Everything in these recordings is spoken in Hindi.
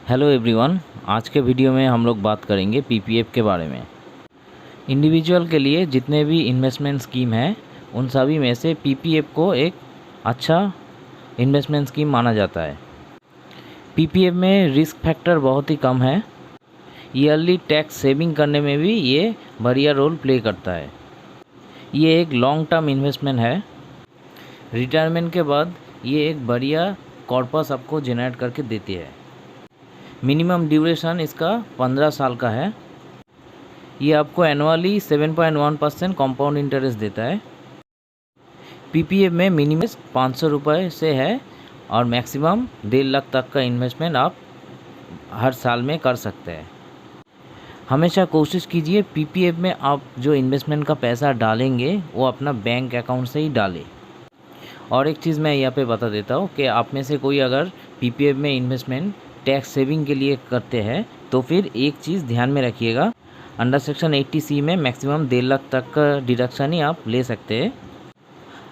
हेलो एवरीवन, आज के वीडियो में हम लोग बात करेंगे पीपीएफ के बारे में। इंडिविजुअल के लिए जितने भी इन्वेस्टमेंट स्कीम है उन सभी में से पीपीएफ को एक अच्छा इन्वेस्टमेंट स्कीम माना जाता है। पीपीएफ में रिस्क फैक्टर बहुत ही कम है। ईयरली टैक्स सेविंग करने में भी ये बढ़िया रोल प्ले करता है। ये एक लॉन्ग टर्म इन्वेस्टमेंट है। रिटायरमेंट के बाद ये एक बढ़िया कॉर्पस आपको जनरेट करके देती है। मिनिमम ड्यूरेशन इसका 15 साल का है। ये आपको एनुअली 7.1% कंपाउंड इंटरेस्ट देता है। पीपीएफ में मिनिमम 500 रुपये से है और मैक्सिमम 1.5 लाख तक का इन्वेस्टमेंट आप हर साल में कर सकते हैं। हमेशा कोशिश कीजिए पीपीएफ में आप जो इन्वेस्टमेंट का पैसा डालेंगे वो अपना बैंक अकाउंट से ही डालें। और एक चीज़ मैं यहाँ पे बता देता हूँ कि आप में से कोई अगर पीपीएफ में इन्वेस्टमेंट टैक्स सेविंग के लिए करते हैं तो फिर एक चीज़ ध्यान में रखिएगा, अंडर सेक्शन 80C में मैक्सिमम 1.5 लाख तक का डिडक्शन ही आप ले सकते हैं।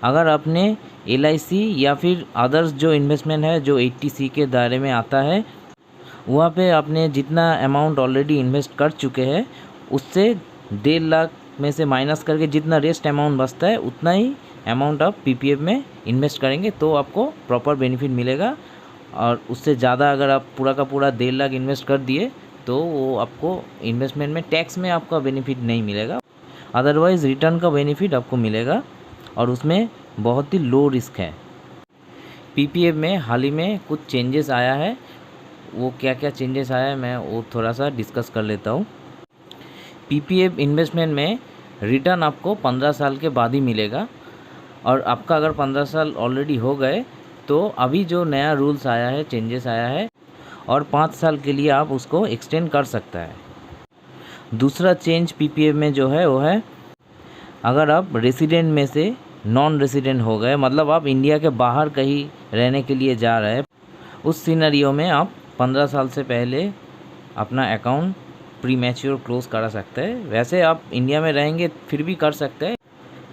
अगर आपने LIC या फिर अदर्स जो इन्वेस्टमेंट है जो 80C के दायरे में आता है वहाँ पे आपने जितना अमाउंट ऑलरेडी इन्वेस्ट कर चुके हैं उससे 1.5 लाख में से माइनस करके जितना रेस्ट अमाउंट बचता है उतना ही अमाउंट आप पीपीएफ में इन्वेस्ट करेंगे तो आपको प्रॉपर बेनिफिट मिलेगा। और उससे ज़्यादा अगर आप पूरा का पूरा 1.5 लाख इन्वेस्ट कर दिए तो वो आपको इन्वेस्टमेंट में टैक्स में आपका बेनिफिट नहीं मिलेगा, अदरवाइज़ रिटर्न का बेनिफिट आपको मिलेगा और उसमें बहुत ही लो रिस्क है। पीपीएफ में हाल ही में कुछ चेंजेस आया है। वो क्या क्या चेंजेस आया है मैं वो थोड़ा सा डिस्कस कर लेता हूँ। पीपीएफ इन्वेस्टमेंट में रिटर्न आपको 15 साल के बाद ही मिलेगा और आपका अगर 15 साल ऑलरेडी हो गए तो अभी जो नया रूल्स आया है, चेंजेस आया है और 5 साल के लिए आप उसको एक्सटेंड कर सकता है। दूसरा चेंज पीपीएफ में जो है वो है अगर आप रेसिडेंट में से नॉन रेसिडेंट हो गए, मतलब आप इंडिया के बाहर कहीं रहने के लिए जा रहे हैं, उस सिनेरियो में आप 15 साल से पहले अपना अकाउंट प्री मैच्योर क्लोज़ करा सकते हैं। वैसे आप इंडिया में रहेंगे फिर भी कर सकते हैं।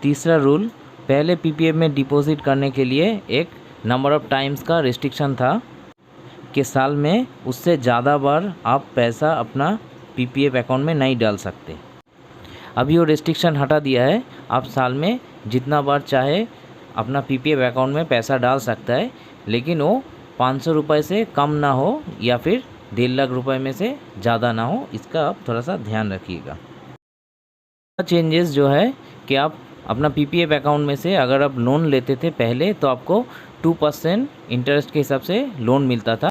तीसरा रूल, पहले पीपीएफ में डिपॉजिट करने के लिए एक नंबर ऑफ़ टाइम्स का रिस्ट्रिक्शन था कि साल में उससे ज़्यादा बार आप पैसा अपना पीपीएफ अकाउंट में नहीं डाल सकते। अभी वो रिस्ट्रिक्शन हटा दिया है, आप साल में जितना बार चाहे अपना पीपीएफ अकाउंट में पैसा डाल सकता है, लेकिन वो 500 रुपये से कम ना हो या फिर 1.5 लाख रुपये में से ज़्यादा ना हो, इसका आप थोड़ा सा ध्यान रखिएगा। चेंजेस जो है कि आप अपना पीपीएफ अकाउंट में से अगर आप लोन लेते थे पहले तो आपको 2% इंटरेस्ट के हिसाब से लोन मिलता था,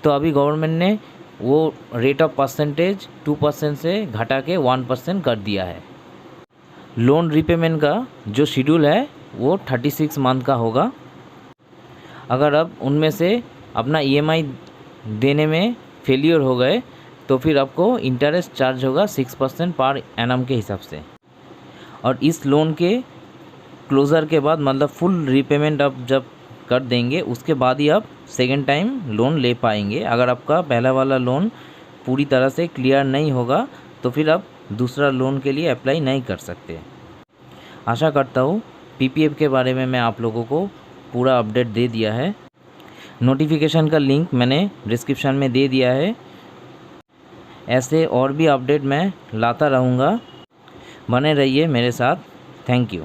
तो अभी गवर्नमेंट ने वो रेट ऑफ परसेंटेज 2% से घटा के 1% कर दिया है। लोन रीपेमेंट का जो शेड्यूल है वो 36 मंथ का होगा। अगर आप उनमें से अपना EMI देने में फेलियर हो गए तो फिर आपको इंटरेस्ट चार्ज होगा 6% पर एनम के हिसाब से। और इस लोन के क्लोज़र के बाद मतलब फुल रीपेमेंट आप जब कर देंगे उसके बाद ही आप सेकेंड टाइम लोन ले पाएंगे। अगर आपका पहला वाला लोन पूरी तरह से क्लियर नहीं होगा तो फिर आप दूसरा लोन के लिए अप्लाई नहीं कर सकते। आशा करता हूँ पीपीएफ के बारे में मैं आप लोगों को पूरा अपडेट दे दिया है। नोटिफिकेशन का लिंक मैंने डिस्क्रिप्शन में दे दिया है। ऐसे और भी अपडेट मैं लाता रहूँगा, बने रहिए मेरे साथ। Thank you.